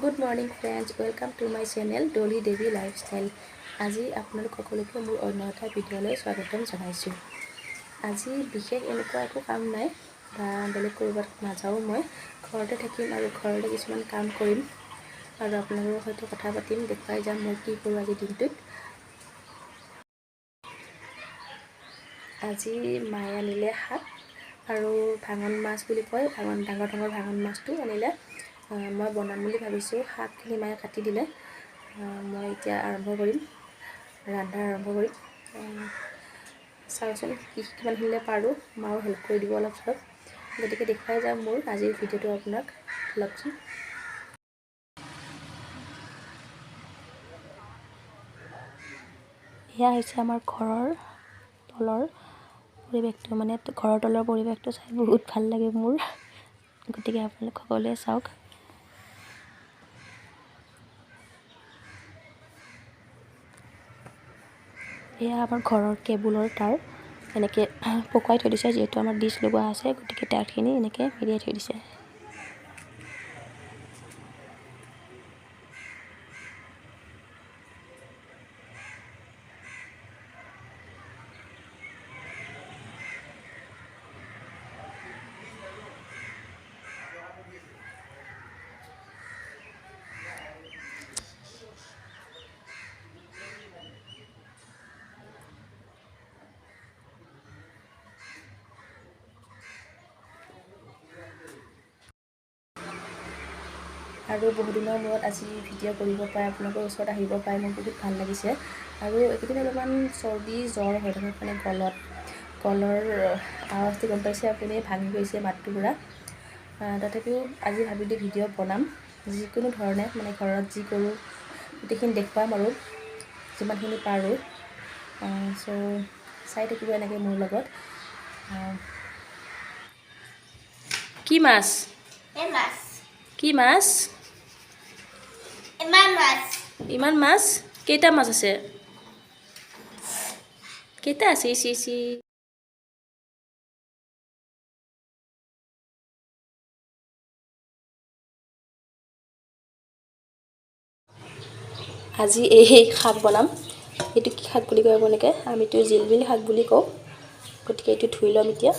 Good morning friends, welcome to my channel Dolly Devi lifestyle. আজি আপোনালোক সকলোকে মোৰ অন্য এটা ভিডিঅ'লৈ স্বাগতম জনাইছোঁ। আজি বিশেষ এনেকুৱা একো কাম নাই বা বেলেগ ক'ৰবাত নাযাওঁ। মই ঘৰতে থাকিম আৰু ঘৰতে কিছুমান কাম কৰিম আৰু আপোনালোকৰ সৈতে কথা পাতিম, দেখুৱাই যাম মই কি কৰোঁ আজিৰ দিনটোত। আজি মায়ে আনিলে শাক আৰু ভাঙন মাছ বুলি কয়, ডাঙৰ ভাঙন মাছটো আনিলে। মই বনাম বুলি ভাবিছোঁ। শাকখিনি মায়ে কাটি দিলে। মই এতিয়া ৰন্ধা আৰম্ভ কৰিম। চাওঁচোন কিমানখিনিলৈ পাৰোঁ, মাও হেল্প কৰি দিব অলপ চলপ। গতিকে দেখুৱাই যাম মোৰ আজিৰ ভিডিঅ'টো আপোনাক অলপচোন। এয়া হৈছে আমাৰ ঘৰৰ তলৰ পৰিৱেশটো, মানে ঘৰৰ তলৰ পৰিৱেশটো চাই বহুত ভাল লাগে মোৰ। গতিকে আপোনালোক সকলোৱে চাওক। এয়া আমাৰ ঘৰৰ কেবুলৰ তাঁৰ এনেকৈ পকুৱাই থৈ দিছে, যিহেতু আমাৰ ডিছ লগোৱা আছে, গতিকে তাঁৰখিনি এনেকৈ মেৰিয়াই থৈ দিছে। আৰু বহুদিনৰ মূৰত আজি ভিডিঅ' কৰিব পাই, আপোনালোকৰ ওচৰত আহিব পাই মোৰ বহুত ভাল লাগিছে। আৰু এইকেইদিন অলপমান চৰ্দি জ্বৰ হৈ থাকে, মানে গলৰ আৱাজটো গম পাইছে আপুনি, ভাঙি গৈছে মাতটো পুৰা। তথাপিও আজি ভাবিলোঁ ভিডিঅ' বনাম, যিকোনো ধৰণে, মানে ঘৰত যি কৰোঁ গোটেইখিনি দেখুৱাম আৰু যিমানখিনি পাৰোঁ। চ' চাই থাকিব এনেকৈ মোৰ লগত। কি মাছ? কি মাছ? ইমান মাছ? কেইটা মাছ আছে? কেইটা আছে? চি আজি এই শাক বনাম। এইটো কি শাক বুলি কয় আপোনালোকে? আমিতো জিলমিল শাক বুলি কওঁ। গতিকে এইটো ধুই ল'ম এতিয়া।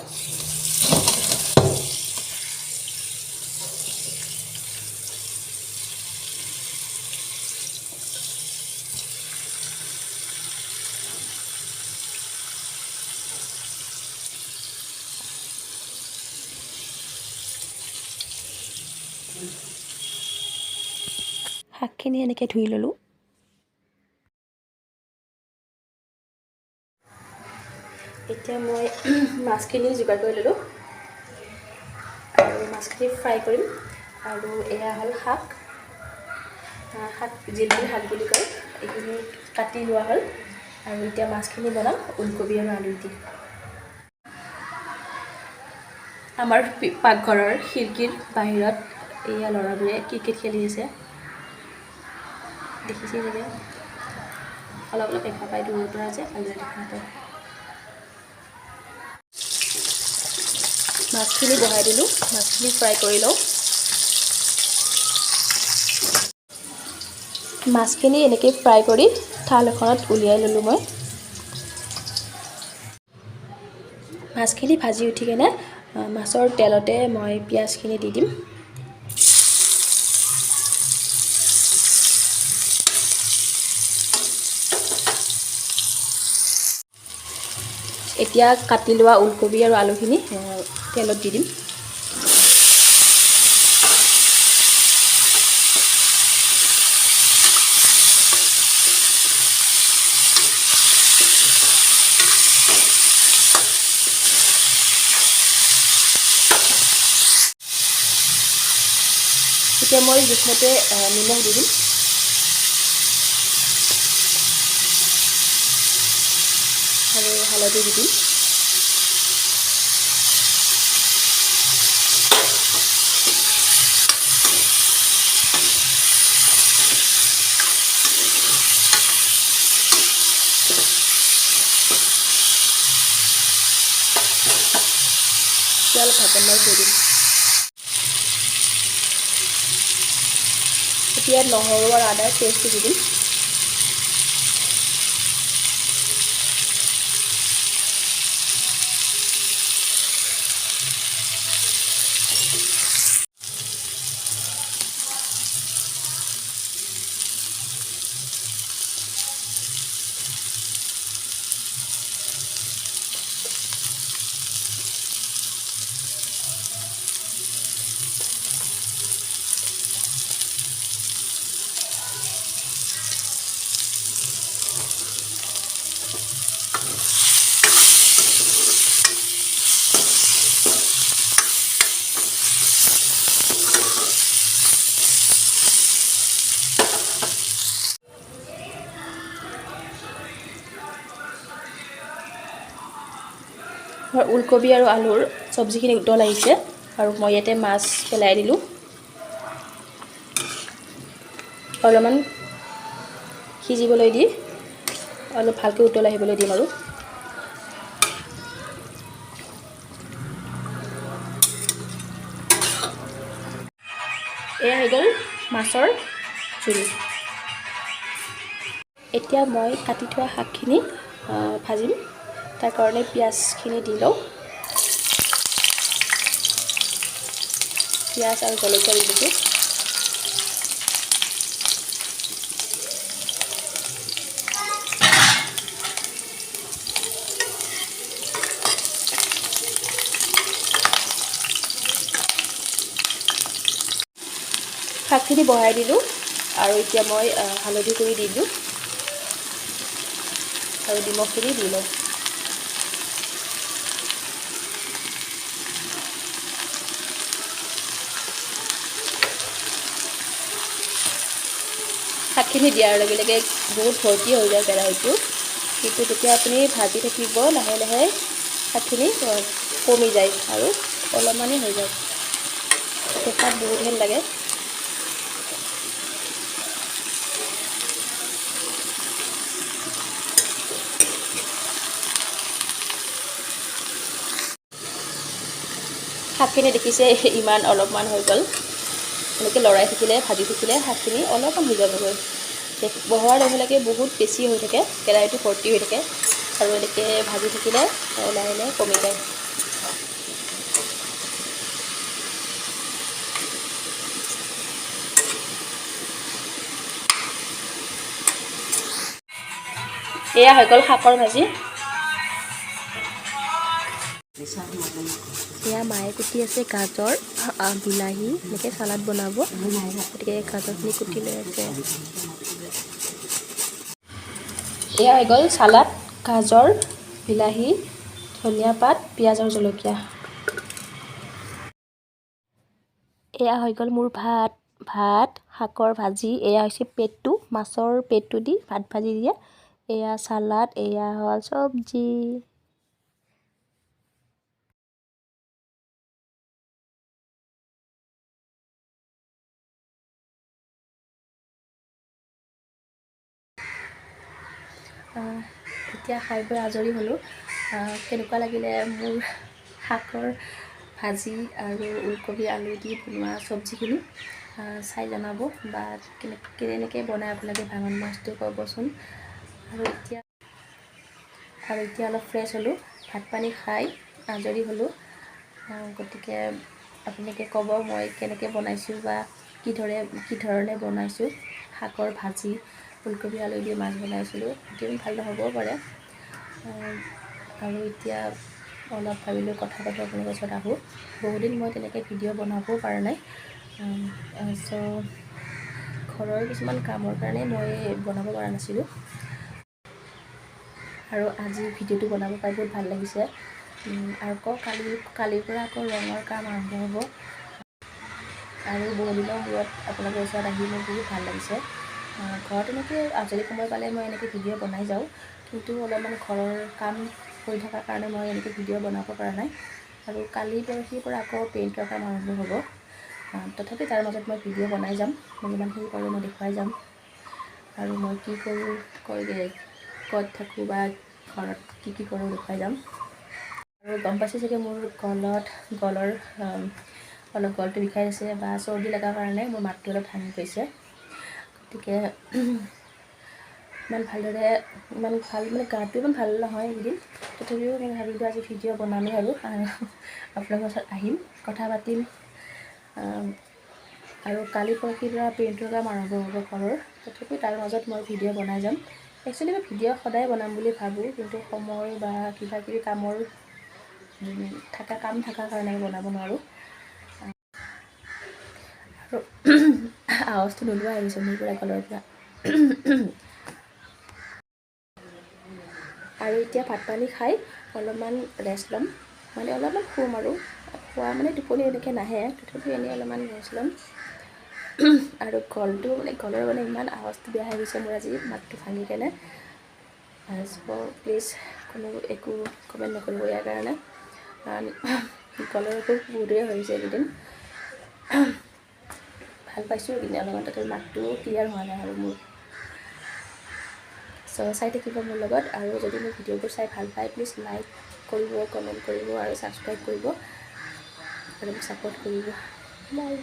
শাকখিনি এনেকৈ ধুই ল'লোঁ। এতিয়া মই মাছখিনি যোগাৰ কৰি ল'লোঁ আৰু মাছখিনি ফ্ৰাই কৰিম। আৰু এয়া হ'ল শাক জিলমিল শাক বুলি কয়। এইখিনি কাটি লোৱা হ'ল আৰু এতিয়া মাছখিনি বনাম ওলকবি আৰু আলু দি। আমাৰ পাকঘৰৰ খিৰিকীৰ বাহিৰত এয়া ল'ৰাবোৰে ক্ৰিকেট খেলি আছে, দেখিছে চাগে। অলপ দেখা পায় দূৰৰ পৰা যে, ভালদৰে দেখা নাপায়। মাছখিনি বহাই দিলোঁ, মাছখিনি ফ্ৰাই কৰি লওঁ। মাছখিনি এনেকৈ ফ্ৰাই কৰি থাল এখনত উলিয়াই ল'লোঁ মই। মাছখিনি ভাজি উঠি কেনে মাছৰ তেলতে মই পিঁয়াজখিনি দি দিম। এতিয়া কাটি লোৱা ওলকবি আৰু আলুখিনি তেলত দি দিম। এতিয়া মই জোখমতে নিমখ দি দিম আৰু হালধি দি দিম। এতিয়া অলপ ঢাকন মাৰি থৈ দিম। এতিয়া নহৰু আৰু আদাৰ পেষ্টটো দি দিম। ওলকবি আৰু আলুৰ চব্জিখিনি উতল আহিছে আৰু মই ইয়াতে মাছ পেলাই দিলোঁ। অলপমান সিজিবলৈ দি অলপ ভালকৈ উতল আহিবলৈ দিম আৰু এয়া হৈ গ'ল মাছৰ জোল। এতিয়া মই কাটি থোৱা শাকখিনি ভাজিম। তাৰ কাৰণে পিঁয়াজখিনি দি লওঁ। পিঁয়াজ আৰু জলকীয়া দি দিছোঁ। শাকখিনি বহাই দিলোঁ আৰু এতিয়া মই হালধি গুড়ি দি দিলোঁ আৰু নিমখখিনি দি লওঁ। শাকখিনি দিয়াৰ লগে লগে বহুত ভৰ্তি হৈ যায় কেৰাহীটো, কিন্তু তেতিয়া আপুনি ভাজি থাকিব লাহে লাহে শাকখিনি কমি যায় আৰু অলপমানেই হৈ যায়। দেখাত বহুত হেন লাগে। শাকখিনি দেখিছে ইমান অলপমান হৈ গ'ল। এনেকৈ লৰাই থাকিলে ভাজি থাকিলে শাকখিনি অলপমান হৈ যাবগৈ। বহোৱাৰ লগে লগে বহুত বেছি হৈ থাকে, কেৰাহীটো ভৰ্তি হৈ থাকে আৰু এনেকৈ ভাজি থাকিলে লাহে লাহে কমি যায়। এয়া হৈ গ'ল শাকৰ ভাজি। এয়া মায়ে কুটি আছে গাজৰ, বিলাহী এনেকৈ চালাড বনাব, গতিকে গাজৰখিনি কুটি লৈ আছে। এয়া হৈ গ'ল চালাড, গাজৰ, বিলাহী, ধনিয়া পাত, পিঁয়াজ আৰু জলকীয়া। এয়া হৈ গ'ল মোৰ ভাত, শাকৰ ভাজি, এয়া হৈছে পেটু, মাছৰ পেটু দি ভাত ভাজি দিয়ে, এয়া চালাড, এয়া হ'ল চব্জি। এতিয়া খাই বৈ আজৰি হ'লোঁ। কেনেকুৱা লাগিলে মোৰ শাকৰ ভাজি আৰু ওলকবি আলু দি বনোৱা চব্জিখিনি চাই জনাব, বা কেনেকৈ বনাই আপোনালোকে ভাঙন মাছটো ক'বচোন। আৰু এতিয়া অলপ ফ্ৰেছ হ'লোঁ, ভাত পানী খাই আজৰি হ'লোঁ। গতিকে আপোনালোকে ক'ব মই কেনেকৈ বনাইছোঁ বা কি ধৰণে বনাইছোঁ। শাকৰ ভাজি, ওলকবি আলু দি মাছ বনাইছিলোঁ, সেইটো ভাল নহ'বও পাৰে। আৰু এতিয়া অলপ ভাবিলোঁ কথা পাতি আপোনালোকৰ ওচৰত আহোঁ। বহুদিন মই তেনেকৈ ভিডিঅ' বনাবও পৰা নাই, ঘৰৰ কিছুমান কামৰ কাৰণে মই বনাব পৰা নাছিলোঁ। আৰু আজি ভিডিঅ'টো বনাব পাই বহুত ভাল লাগিছে। আকৌ কালিৰ পৰা আকৌ ৰঙৰ কাম আৰম্ভ হ'ব, আৰু বহুদিনৰ মূৰত আপোনালোকৰ ওচৰত আহি মোৰ বহুত ভাল লাগিছে। ঘৰত এনেকৈ আজৰি সময় পালে মই এনেকৈ ভিডিঅ' বনাই যাওঁ, কিন্তু অলপমান ঘৰৰ কাম কৰি থকাৰ কাৰণে মই এনেকৈ ভিডিঅ' বনাব পৰা নাই। আৰু কালি পৰহিৰ পৰা আকৌ পেইণ্টৰ কাম আৰম্ভ হ'ব, তথাপি তাৰ মাজত মই ভিডিঅ' বনাই যাম, মই যিমানখিনি পাৰোঁ মই দেখুৱাই যাম। আৰু মই কি কৰোঁ, ক'ত থাকোঁ বা ঘৰত কি কৰোঁ দেখুৱাই যাম। আৰু গম পাইছে চাগে মোৰ অলপ গলটো বিষাই আছে, বা চৰ্দি লগাৰ কাৰণে মোৰ মাতটো অলপ ভাঙি গৈছে। গতিকে ইমান ভালদৰে ইমান ভাল মানে গাটো ইমান ভাল নহয় এইকেইদিন, তথাপিও মই ভাবিলোঁ আজি ভিডিঅ' বনামেই আৰু আপোনালোকৰ ওচৰত আহিম, কথা পাতিম। আৰু কালি পৰহিৰ পৰা পেইণ্টৰ কাম আৰম্ভ হ'ব ঘৰৰ, তথাপিও তাৰ মাজত মই ভিডিঅ' বনাই যাম। একচুৱেলি মই ভিডিঅ' সদায় বনাম বুলি ভাবোঁ, কিন্তু সময় বা কিবাকিবি কামৰ কাম থকাৰ কাৰণে মই বনাব নোৱাৰোঁ। আৰু আৱাজটো নোলোৱা আহিছে মোৰ পৰা গলৰ পৰা। আৰু এতিয়া ভাত পানী খাই অলপমান ৰেষ্ট ল'ম, মানে অলপমান শুম আৰু খোৱা মানে টোপনি এনেকৈ নাহে, তথাপিও এনেই অলপমান ৰেষ্ট ল'ম। আৰু গলৰ মানে ইমান আৱাজটো বেয়া হৈ গৈছে মোৰ আজি, মাতটো ভাঙি কেনে। প্লিজ কোনো একো কমেণ্ট নকৰিব ইয়াৰ কাৰণে, কাৰণ গলৰ বহুতেই হৈছে এইকেইদিন। ভাল পাইছোঁ এইকেইদিন অলপমান, তাতে মাতটো ক্লিয়াৰ হোৱা নাই আৰু মোৰ। চাই থাকিব মোৰ লগত, আৰু যদি মোৰ ভিডিঅ'বোৰ চাই ভাল পায় প্লিজ লাইক কৰিব, কমেণ্ট কৰিব আৰু ছাবস্ক্ৰাইব কৰিব আৰু মোক ছাপোৰ্ট কৰিব। বাই।